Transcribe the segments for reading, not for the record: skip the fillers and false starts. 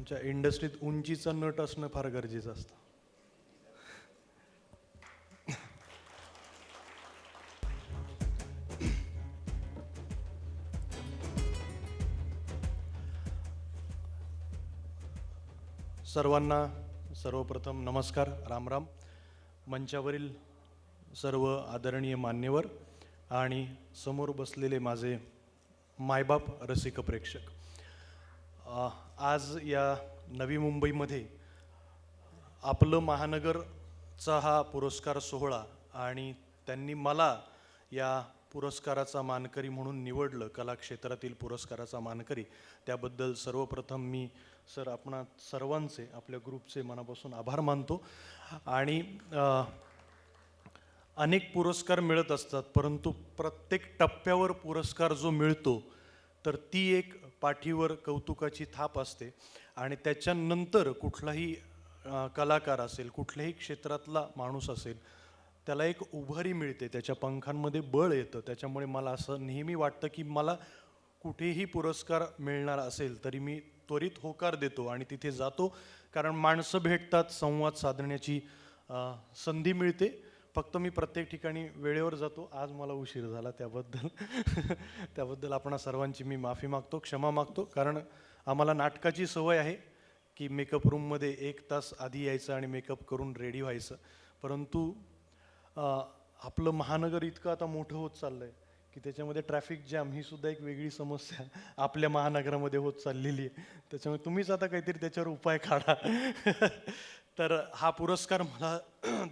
आमच्या इंडस्ट्रीत उंचीचा नट असणं फार गरजेचं असतं. सर्वांना सर्वप्रथम नमस्कार, राम राम. मंचावरील सर्व आदरणीय मान्यवर आणि समोर बसलेले माझे मायबाप रसिक प्रेक्षक, आज या नवी मुंबईमध्ये आपलं महानगरचा हा पुरस्कार सोहळा आणि त्यांनी मला या पुरस्काराचा मानकरी म्हणून निवडलं, कलाक्षेत्रातील पुरस्काराचा मानकरी. त्याबद्दल सर्वप्रथम मी सर आपणा सर्वांचे, आपल्या ग्रुपचे मनापासून आभार मानतो. आणि अनेक पुरस्कार मिळत असतात, परंतु प्रत्येक टप्प्यावर पुरस्कार जो मिळतो तर ती एक पाठीवर कौतुकाची थाप असते. आणि त्याच्यानंतर कुठलाही कलाकार असेल, कुठल्याही क्षेत्रातला माणूस असेल, त्याला एक उभारी मिळते, त्याच्या पंखांमध्ये बळ येतं. त्याच्यामुळे मला असं नेहमी वाटतं की मला कुठेही पुरस्कार मिळणार असेल तरी मी त्वरित होकार देतो आणि तिथे जातो, कारण माणसं भेटतात, संवाद साधण्याची संधी मिळते. फक्त मी प्रत्येक ठिकाणी वेळेवर जातो. आज मला उशीर झाला त्याबद्दल आपणा सर्वांची मी माफी मागतो, क्षमा मागतो. कारण आम्हाला नाटकाची सवय आहे की मेकअप रूममध्ये 1 तास आधी यायचं आणि मेकअप करून रेडी व्हायचं. परंतु आपलं महानगर इतकं आता मोठं होत चाललं आहे की त्याच्यामध्ये ट्रॅफिक जॅम ही सुद्धा एक वेगळी समस्या आपल्या महानगरामध्ये होत चाललेली आहे. त्याच्यामुळे तुम्हीच आता काहीतरी त्याच्यावर उपाय काढा. तर हा पुरस्कार मला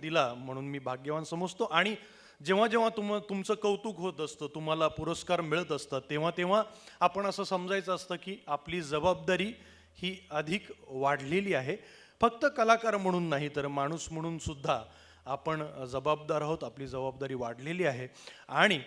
दिला म्हणून मी भाग्यवान समजतो. आणि जेव्हा जेव्हा तुमचं कौतुक होत असतं, तुम्हाला पुरस्कार मिळत असतात, तेव्हा तेव्हा आपण असं समजायचं असतं की आपली जबाबदारी ही अधिक वाढलेली आहे. फक्त कलाकार म्हणून नाही तर माणूस म्हणून सुद्धा आपण जबाबदार आहोत, आपली जबाबदारी वाढलेली आहे. आणि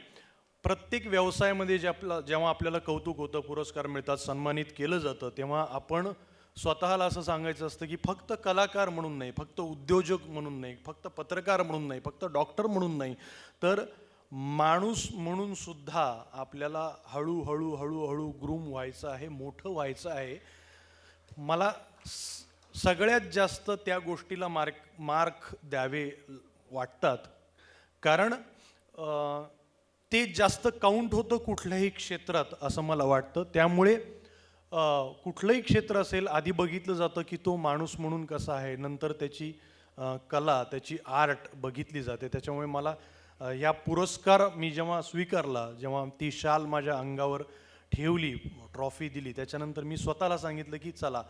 प्रत्येक व्यवसायामध्ये जेव्हा आपल्याला कौतुक होतं, पुरस्कार मिळतात, सन्मानित केलं जातं, तेव्हा आपण स्वतःला असं सांगायचं असतं की फक्त कलाकार म्हणून नाही, फक्त उद्योजक म्हणून नाही, फक्त पत्रकार म्हणून नाही, फक्त डॉक्टर म्हणून नाही, तर माणूस म्हणून सुद्धा आपल्याला हळूहळू हळूहळू ग्रूम व्हायचं आहे, मोठं व्हायचं आहे. मला सगळ्यात जास्त त्या गोष्टीला मार्क द्यावे वाटतात, कारण ते जास्त काउंट होतं कुठल्याही क्षेत्रात असं मला वाटतं. त्यामुळे कुठलंही क्षेत्र असेल, आधी बघितलं जातं की तो माणूस म्हणून कसा आहे, नंतर त्याची कला, त्याची आर्ट बघितली जाते. त्याच्यामुळे मला या पुरस्कार मी जेव्हा स्वीकारला, जेव्हा ती शाल माझ्या अंगावर ठेवली, ट्रॉफी दिली, त्याच्यानंतर मी स्वतःला सांगितलं की चला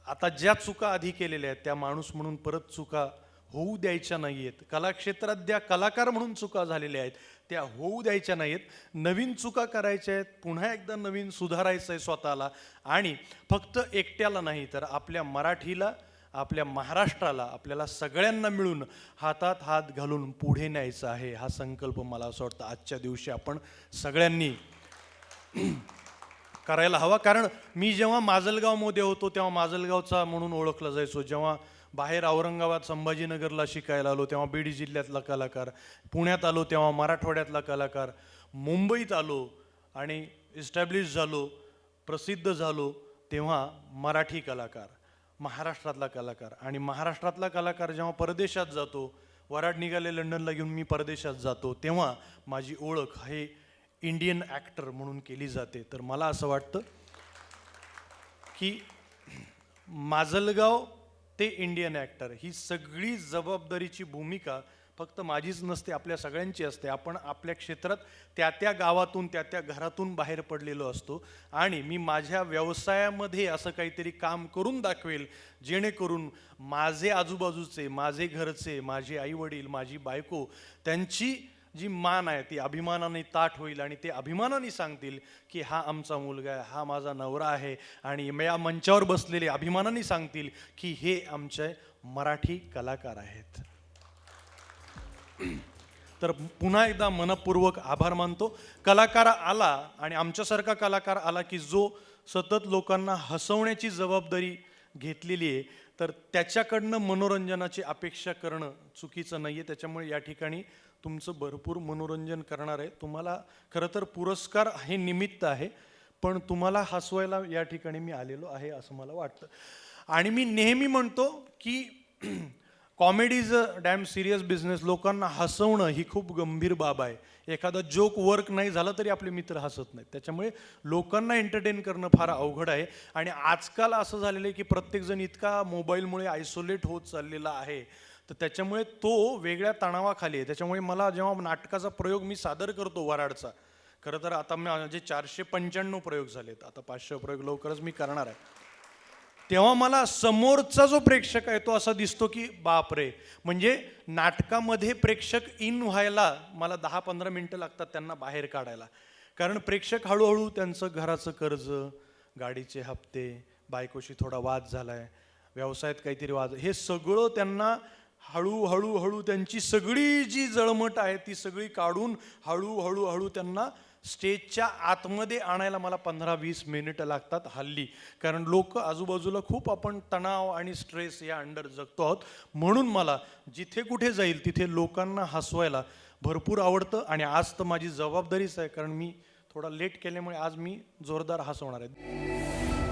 आता ज्या चुका आधी केलेल्या आहेत त्या माणूस म्हणून परत चुका होऊ द्यायच्या नाही आहेत. कलाक्षेत्रात ज्या कलाकार म्हणून चुका झालेल्या आहेत त्या होऊ द्यायच्या नाहीत. नवीन चुका करायच्या आहेत, पुन्हा एकदा नवीन सुधारायचं आहे स्वतःला. आणि फक्त एकट्याला नाही तर आपल्या मराठीला, आपल्या महाराष्ट्राला, आपल्याला सगळ्यांना मिळून हातात हात घालून पुढे न्यायचं आहे. हा संकल्प मला असं वाटतं आजच्या दिवशी आपण सगळ्यांनी करायला हवा. कारण मी जेव्हा माजलगावमध्ये होतो तेव्हा माजलगावचा म्हणून ओळखला जायचो. जेव्हा बाहेर औरंगाबाद, संभाजीनगरला शिकायला आलो तेव्हा बीड जिल्ह्यातला कलाकार, पुण्यात आलो तेव्हा मराठवाड्यातला कलाकार, मुंबईत आलो आणि इस्टॅब्लिश झालो, प्रसिद्ध झालो तेव्हा मराठी कलाकार, महाराष्ट्रातला कलाकार. आणि महाराष्ट्रातला कलाकार जेव्हा परदेशात जातो, वराड निघाले लंडनला घेऊन मी परदेशात जातो, तेव्हा माझी ओळख हे इंडियन ॲक्टर म्हणून केली जाते. तर मला असं वाटतं की माजलगाव ते इंडियन ॲक्टर ही सगळी जबाबदारीची भूमिका फक्त माझीच नसते, आपल्या सगळ्यांची असते. आपण आपल्या क्षेत्रात त्या त्या गावातून, त्या त्या घरातून बाहेर पडलेलो असतो. आणि मी माझ्या व्यवसायामध्ये असं काहीतरी काम करून दाखवेल जेणेकरून माझे आजूबाजूचे, माझे घरचे, माझे आईवडील, माझी बायको, त्यांची जी मान आहे ती अभिमानाने ताठ होईल आणि ते अभिमानाने सांगतील की हा आमचा मुलगा आहे, हा माझा नवरा आहे. आणि या मंचावर बसलेले अभिमानाने सांगतील की हे आमचे मराठी कलाकार आहेत. तर पुन्हा एकदा मनपूर्वक आभार मानतो. कलाकार आला आणि आमच्यासारखा कलाकार आला की जो सतत लोकांना हसवण्याची जबाबदारी घेतलेली आहे, तर त्याच्याकडनं मनोरंजनाची अपेक्षा करणं चुकीचं नाही आहे. त्याच्यामुळे या ठिकाणी तुमचं भरपूर मनोरंजन करणार आहे. तुम्हाला खरं तर पुरस्कार हे निमित्त आहे, पण तुम्हाला हसवायला या ठिकाणी मी आलेलो आहे असं मला वाटतं. आणि मी नेहमी म्हणतो की comedy is a dam serious business. लोकांना हसवणं ही खूप गंभीर बाब आहे. एखादा जोक वर्क नाही झाला तरी आपले मित्र हसत नाहीत. त्याच्यामुळे लोकांना एंटरटेन करणं फार अवघड आहे. आणि आजकाल असं झालेलं आहे की प्रत्येकजण इतका मोबाईलमुळे आयसोलेट होत चाललेला आहे, तर त्याच्यामुळे तो वेगळ्या तणावाखाली आहे. त्याच्यामुळे मला जेव्हा नाटकाचा प्रयोग मी सादर करतो वराडचा, खरं तर आता माझे 495 प्रयोग झालेत, आता 500 प्रयोग लवकरच मी करणार आहे, तेव्हा मला समोरचा जो प्रेक्षक आहे तो असा दिसतो की बापरे, म्हणजे नाटकामध्ये प्रेक्षक इन व्हायला मला 10-15 मिनटं लागतात त्यांना बाहेर काढायला. कारण प्रेक्षक हळूहळू त्यांचं घराचं कर्ज, गाडीचे हप्ते, बायकोशी थोडा वाद झालाय, व्यवसायात काहीतरी वाद, हे सगळं त्यांना हळूहळू हळू त्यांची सगळी जी जळमट आहे ती सगळी काढून हळूहळू हळू त्यांना स्टेजच्या आतमध्ये आणायला मला 15-20 मिनिटं लागतात हल्ली. कारण लोक आजूबाजूला खूप आपण तणाव आणि स्ट्रेस या अंडर जगतो आहोत. म्हणून मला जिथे कुठे जाईल तिथे लोकांना हसवायला भरपूर आवडतं. आणि आज तर माझी जबाबदारीच आहे, कारण मी थोडा लेट केल्यामुळे आज मी जोरदार हसवणार आहे.